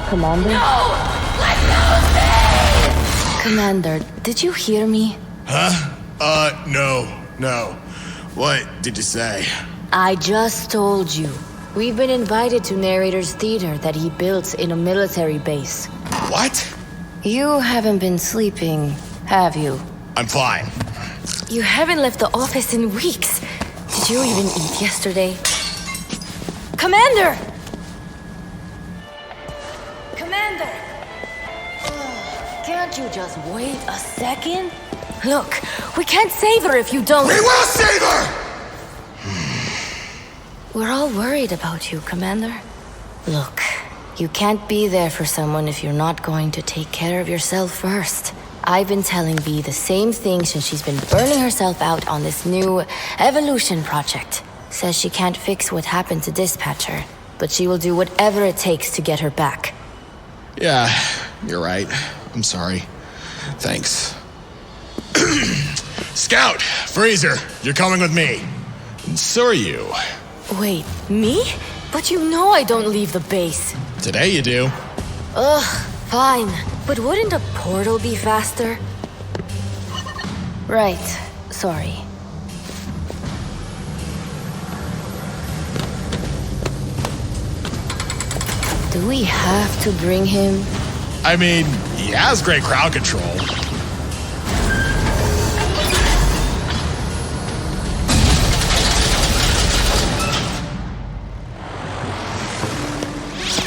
Commander? No! Let go of me! Commander, did you hear me? Huh? No. What did you say? I just told you. We've been invited to Narrator's theater that he built in a military base. What? You haven't been sleeping, have you? I'm fine. You haven't left the office in weeks. Did you even eat yesterday? Commander! Commander! Can't you just wait a second? Look, we can't save her if you don't— We will save her! We're all worried about you, Commander. Look, you can't be there for someone if you're not going to take care of yourself first. I've been telling V the same thing since she's been burning herself out on this new evolution project. Says she can't fix what happened to Dispatcher, but she will do whatever it takes to get her back. Yeah, you're right. I'm sorry. Thanks. Scout! Freezer! You're coming with me. And so are you. Wait, me? But you know I don't leave the base. Today you do. Ugh, fine. But wouldn't a portal be faster? Right. Sorry. Do we have to bring him? I mean, he has great crowd control.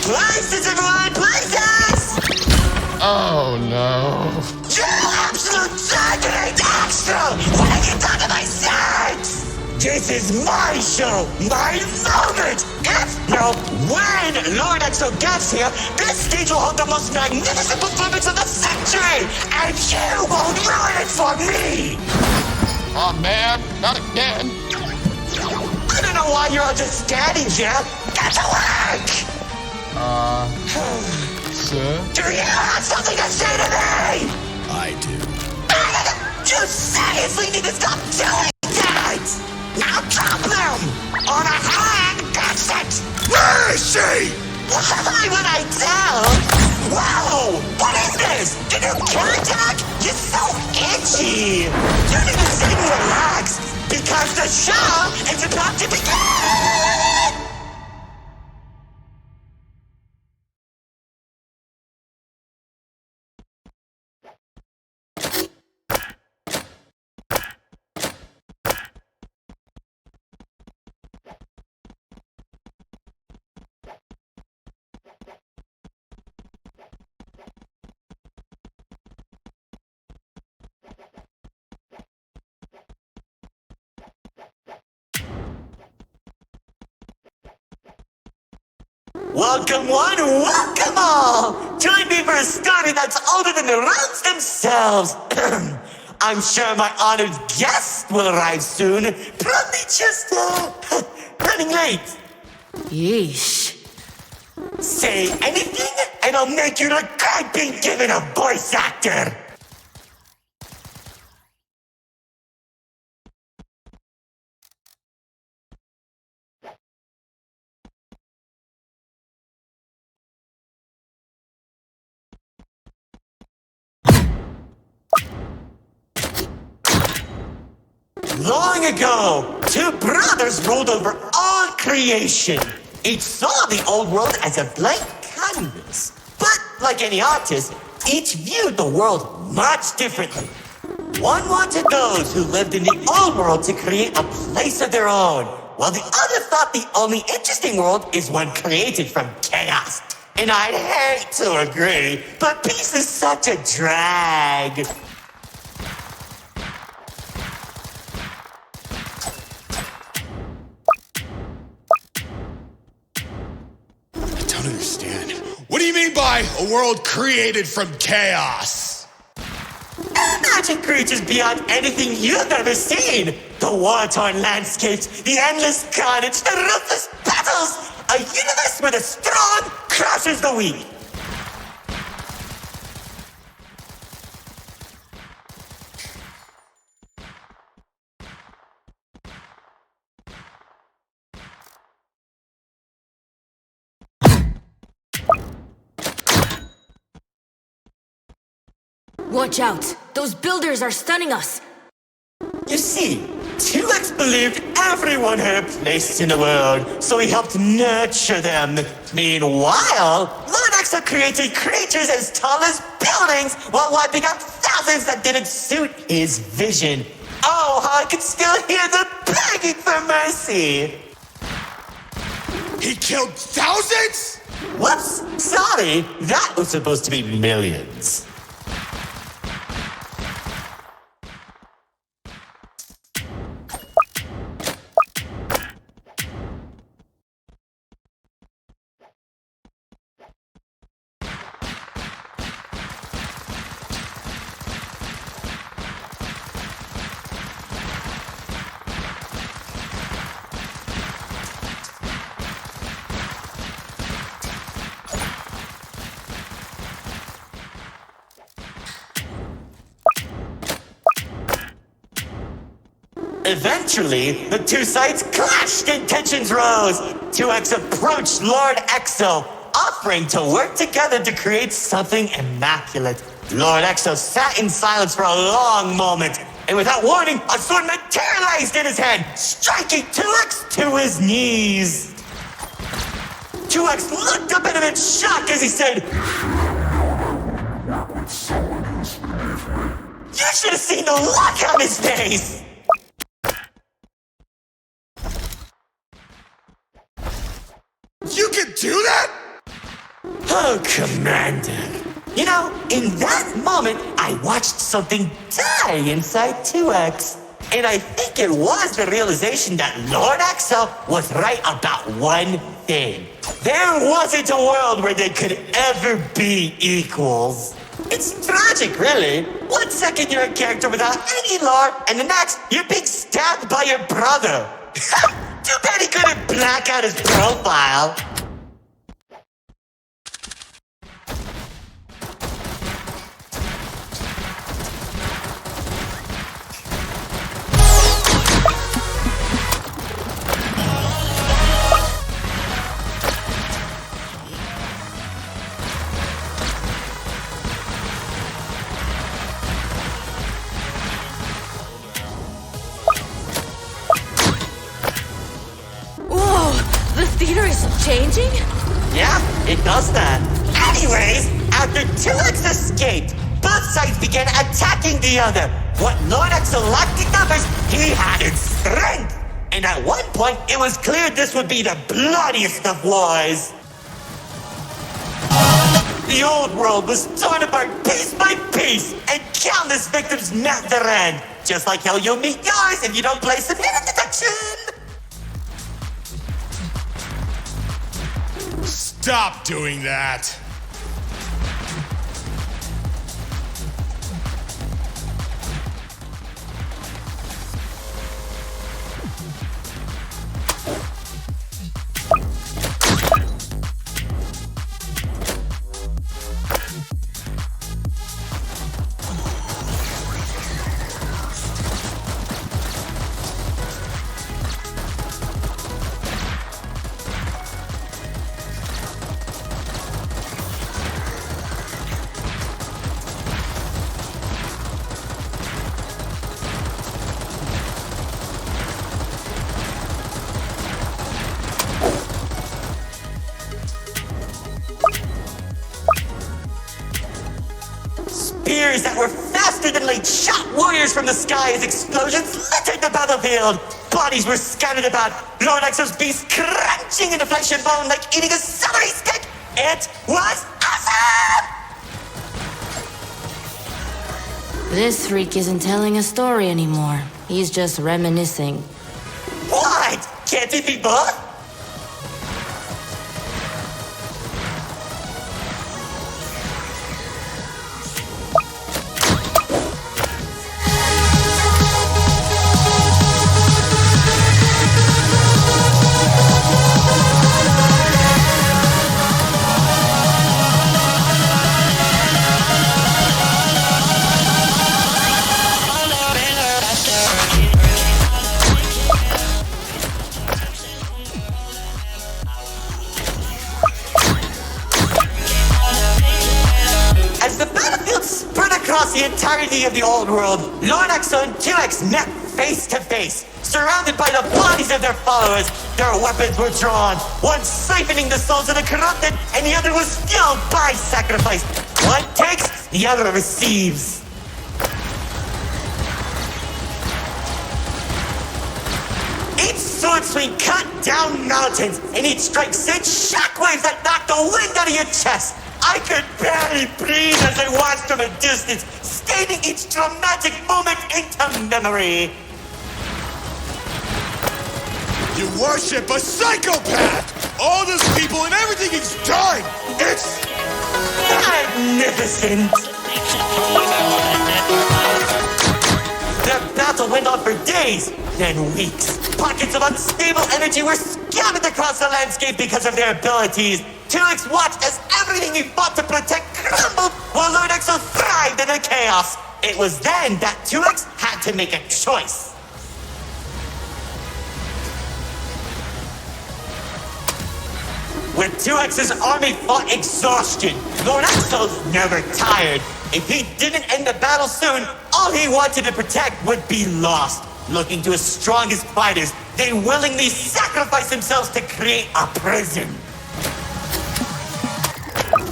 Places, everyone! Places! Oh no. You absolute targeting extra! When I get down to my sex! This is my show! My moment! If, no, when Lord EXO gets here, this stage will hold the most magnificent performance of the century! And you won't ruin it for me! Oh man, not again. I don't know why you're all just standing here! Get to work! Sir? Do you have something to say to me? I do. You seriously need to stop doing that! Now drop them! On a hand, that's it! Where is she? Why would I tell? Whoa! What is this? Did you kill attack? You're so itchy! You need to sit and relax, because the show is about to begin! Welcome one, welcome all! Join me for a story that's older than the roads themselves. I'm sure my honored guest will arrive soon. Probably just, running late. Yeesh. Say anything, and I'll make you regret being given a voice actor. Long ago, two brothers ruled over all creation. Each saw the old world as a blank canvas. But like any artist, each viewed the world much differently. One wanted those who lived in the old world to create a place of their own, while the other thought the only interesting world is one created from chaos. And I'd hate to agree, but peace is such a drag. I don't understand. What do you mean by a world created from chaos? Imagine creatures beyond anything you've ever seen. The war-torn landscapes, the endless carnage, the ruthless battles. A universe where the strong crushes the weak. Watch out! Those builders are stunning us! You see, 2X believed everyone had a place in the world, so he helped nurture them. Meanwhile, Lord Exo created creatures as tall as buildings while wiping out thousands that didn't suit his vision. Oh, how I can still hear them begging for mercy! He killed thousands? Whoops! Sorry, that was supposed to be millions. Eventually, the two sides clashed and tensions rose. 2X approached Lord Exo, offering to work together to create something immaculate. Lord Exo sat in silence for a long moment, and without warning, a sword materialized in his hand, striking 2X to his knees. 2X looked up at him in shock as he said, "You should have seen the look on his face!" You can do that? Oh, Commander. You know, in that moment, I watched something die inside 2X. And I think it was the realization that Lord Exo was right about one thing. There wasn't a world where they could ever be equals. It's tragic, really. 1 second you're a character without any lore, and the next, you're being stabbed by your brother. Too bad he couldn't black out his profile. The theater is changing? Yeah, it does that. Anyways, after 2X escaped, both sides began attacking the other. What Lord Exo lacked in numbers, he had in strength. And at one point, it was clear this would be the bloodiest of wars. The old world was torn apart piece by piece, and countless victims met their end. Just like how you'll meet yours if you don't play submitted detection. Stop doing that. Spears that were faster than light shot warriors from the sky as explosions littered the battlefield. Bodies were scattered about, Lord Exo's beast crunching into flesh and bone like eating a celery stick. It was awesome! This freak isn't telling a story anymore. He's just reminiscing. What? Can't it be both? across the entirety of the old world, Lord Exo and 2X met face to face. Surrounded by the bodies of their followers, their weapons were drawn. One siphoning the souls of the corrupted, and the other was fueled by sacrifice. One takes, the other receives. Each sword swing cut down mountains, and each strike sent shockwaves that knocked the wind out of your chest. I could barely breathe as I watched from a distance, stating each dramatic moment into memory. You worship a psychopath! All those people and everything he's done! It's magnificent! Their battle went on for days, then weeks. Pockets of unstable energy were scattered across the landscape because of their abilities. 2X watched as everything he fought to protect crumbled, while Lord Exo thrived in the chaos. It was then that 2X had to make a choice. When 2X's army fought exhaustion, Lord Exo's never tired. If he didn't end the battle soon, all he wanted to protect would be lost. Looking to his strongest fighters, they willingly sacrificed themselves to create a prison.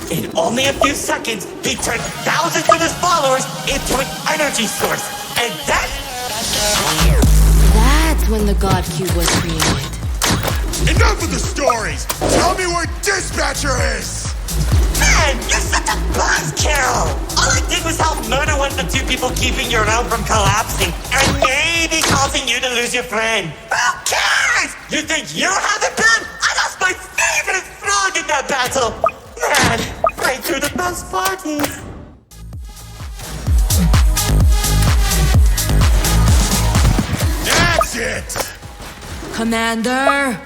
In only a few seconds, he turned thousands of his followers into an energy source. And then... That's when the God Cube was created. enough of the stories! Tell me where Dispatcher is! Man, you're such a buzzkill! All I did was help murder one of the two people keeping your realm from collapsing, and maybe causing you to lose your friend. Who cares? You think you have it bad? I lost my favorite frog in that battle! Man, right through the best parties. That's it! Commander!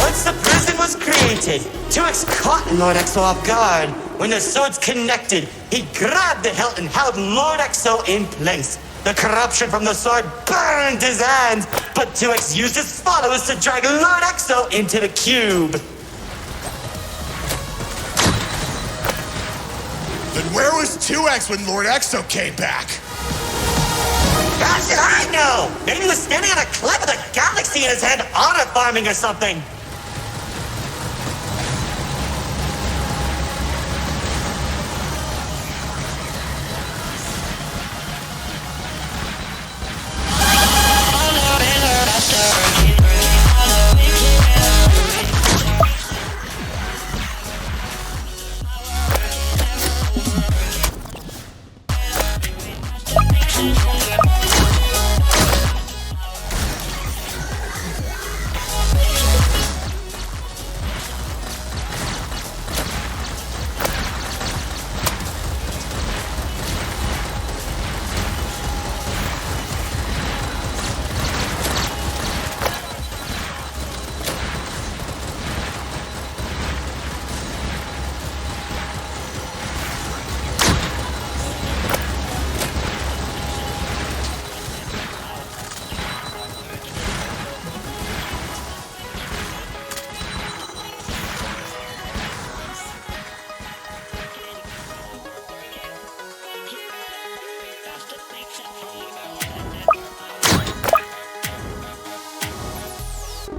Once the prison was created, 2X caught Lord Exo off guard. When the swords connected, he grabbed the hilt and held Lord Exo in place. The corruption from the sword burned his hands, but 2X used his followers to drag Lord Exo into the cube. Then where was 2X when Lord Exo came back? How should I know? Maybe he was standing on a cliff with a galaxy in his hand, honor farming or something.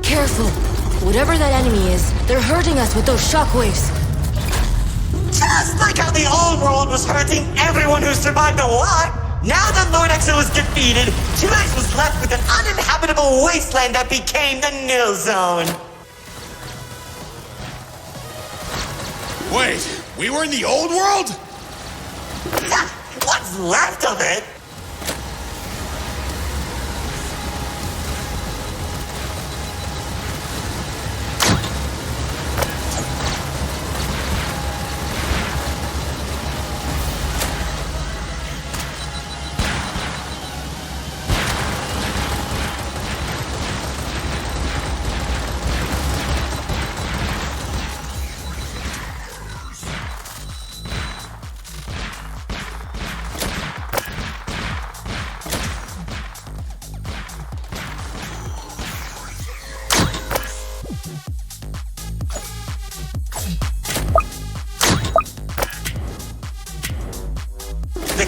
Careful! Whatever that enemy is, they're hurting us with those shockwaves. Just like how the old world was hurting everyone who survived the war, now that Lord Exo was defeated, 2X was left with an uninhabitable wasteland that became the Nil Zone. Wait, we were in the old world? What's left of it?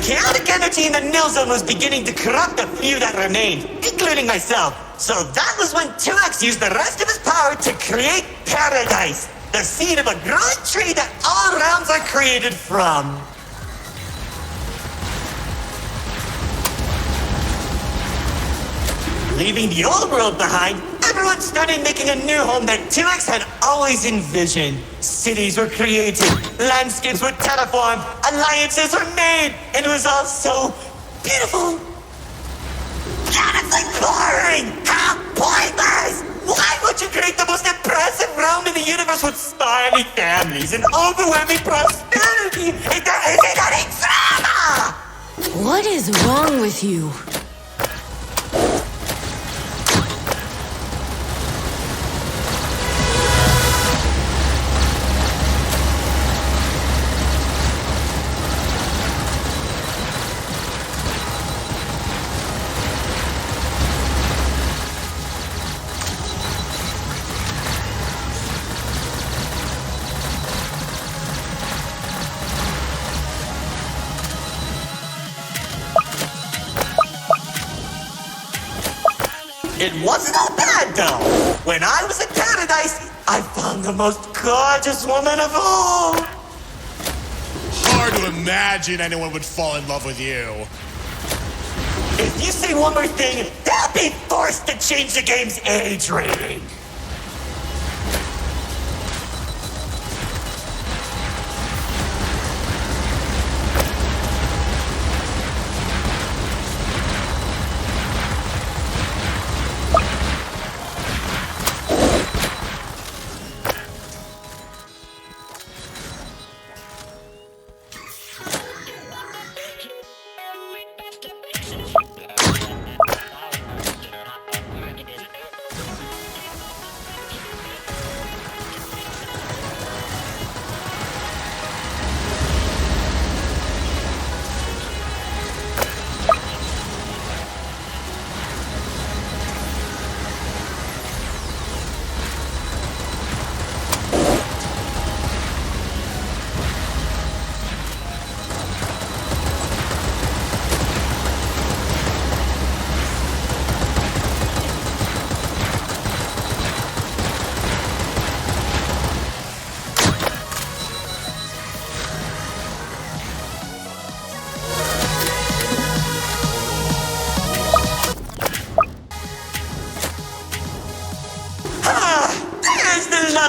chaotic energy in the nil zone was beginning to corrupt the few that remained, including myself. So that was when 2X used the rest of his power to create Paradise, the seed of a growing tree that all realms are created from. Leaving the old world behind, everyone started making a new home that 2X had always envisioned. Cities were created, landscapes were terraformed, alliances were made, and it was all so beautiful. Honestly boring! How pointless! Why would you create the most impressive realm in the universe with smiley families and overwhelming prosperity if there isn't any drama? What is wrong with you? It wasn't all bad, though. When I was in Paradise, I found the most gorgeous woman of all. Hard to imagine anyone would fall in love with you. If you say one more thing, they'll be forced to change the game's age rating.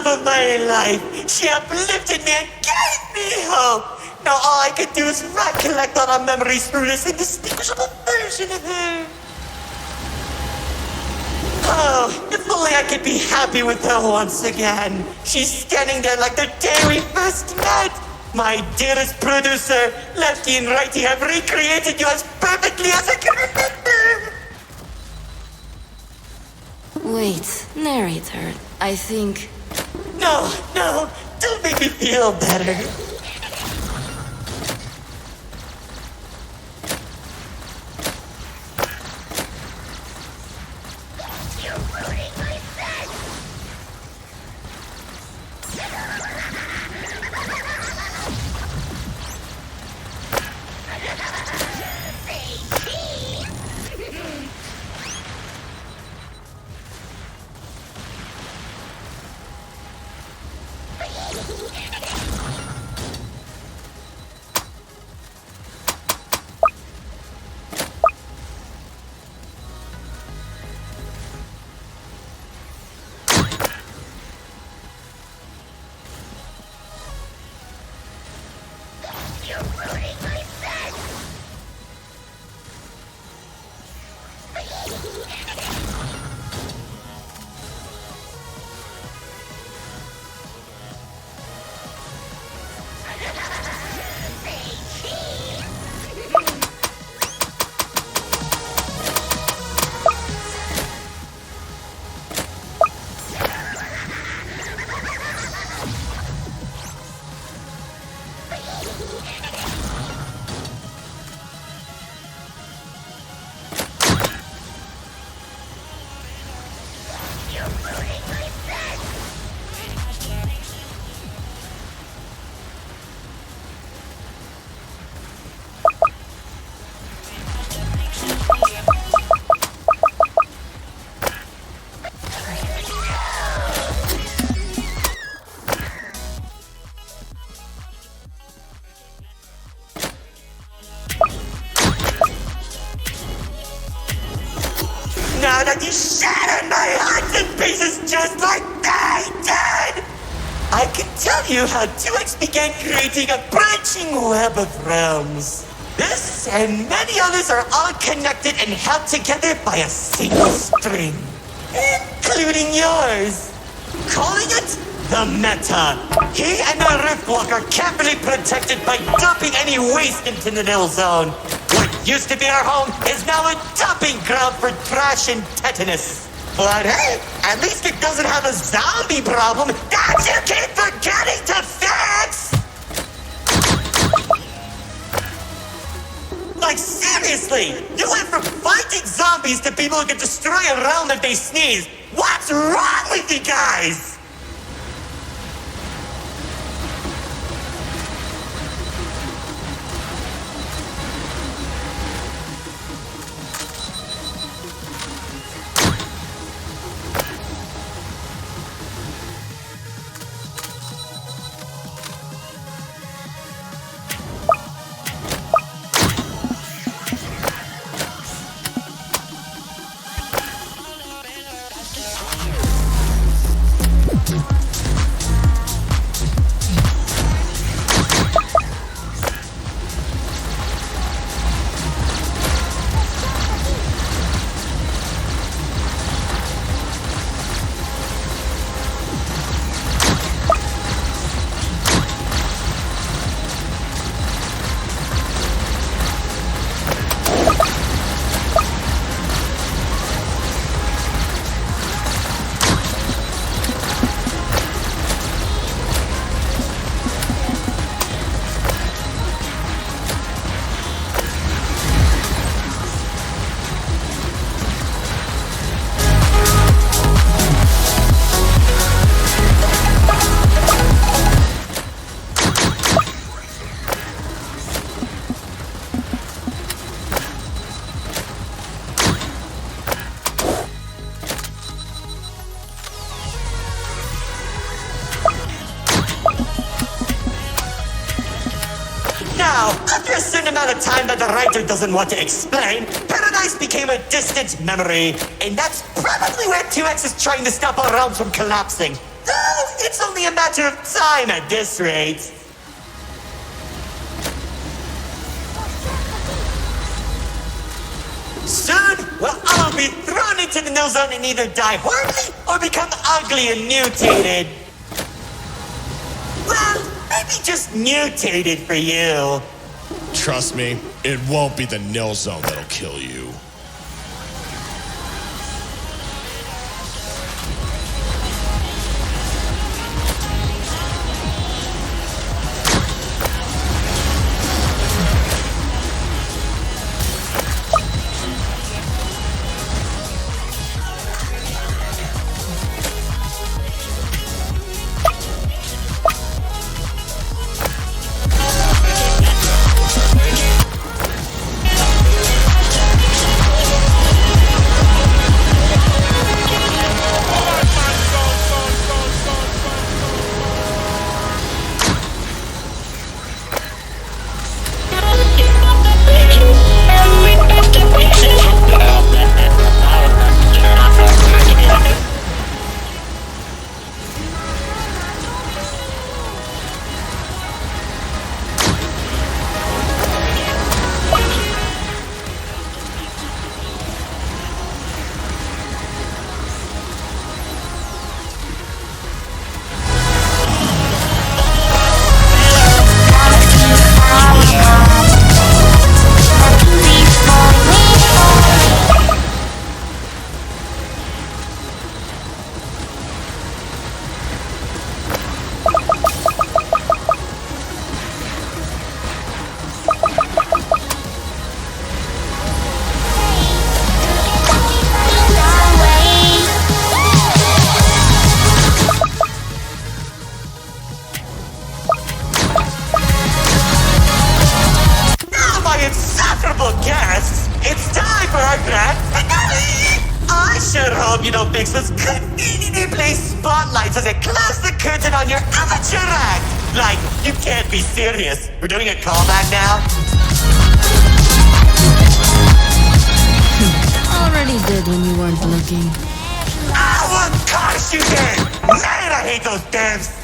Of my life. She uplifted me and gave me hope. Now all I could do is recollect all our memories through this indistinguishable version of her. Oh, if only I could be happy with her once again. She's standing there like the day we first met. My dearest producer, Lefty and Righty have recreated you as perfectly as I can remember. Wait, narrator, I think... No, don't make me feel better. that you shattered my heart to pieces just like they did! I can tell you how 2X began creating a branching web of realms. This and many others are all connected and held together by a single string, including yours. Calling it the Meta. He and the Riftwalk are carefully protected by dumping any waste into the Nil Zone. What used to be our home is now a dumping ground for trash and tetanus. But hey, at least it doesn't have a zombie problem that you keep forgetting to fix! Like seriously, you went from fighting zombies to people who can destroy a realm if they sneeze. What's wrong with you guys? After a certain amount of time that the writer doesn't want to explain, Paradise became a distant memory, and that's probably where 2X is trying to stop our realms from collapsing. Though it's only a matter of time at this rate. Soon, we'll all be thrown into the Nil Zone and either die horribly or become ugly and mutated. Well, maybe just mutated for you. Trust me, it won't be the Nil Zone that'll kill you. You don't fix this conveniently placed spotlights as it closes the curtain on your amateur act. Like, you can't be serious. We're doing a callback now? Already did when you weren't looking. game. What cars you did? Man, I hate those dams.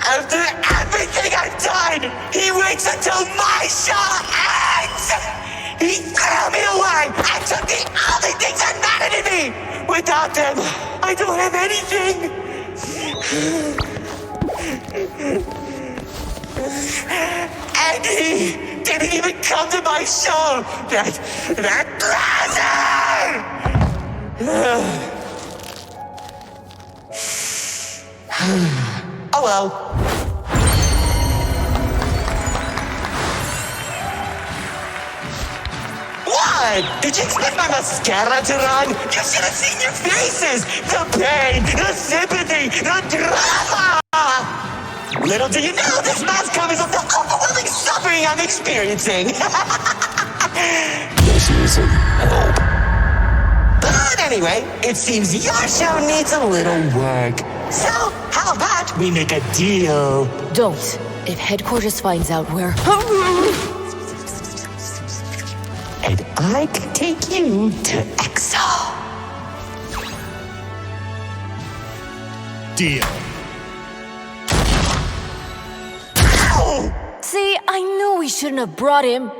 After everything I've done, he waits until my show ends! He threw me away and took the only things that mattered to me! Without them, I don't have anything! And he didn't even come to my show! That loser! Oh well. What? Did you expect my mascara to run? You should have seen your faces! The pain, the sympathy, the drama! Little do you know, this mask covers up the overwhelming suffering I'm experiencing! This isn't help. But anyway, it seems your show needs a little work. So, how about we make a deal? Don't. If headquarters finds out we're... And I can take you to Exo. Deal. Ow! See, I knew we shouldn't have brought him.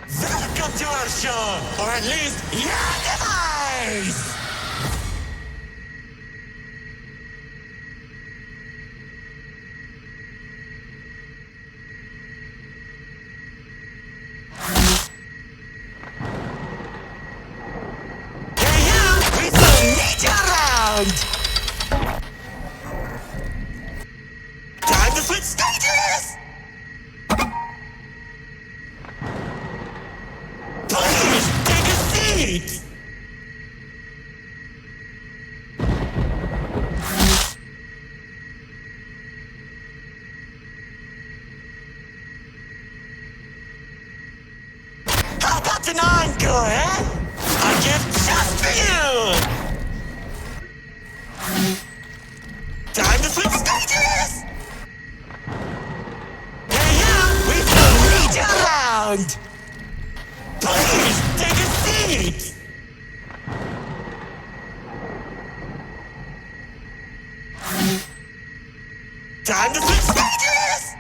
Welcome to our show, or at least your demise! Hey you, we still need you around! Time to switch stages! Please, take a seat! How about an encore, eh? A gift just for you! Time to switch stages! Hey you, we still need you around! Please, take a seat! Time to switch stages!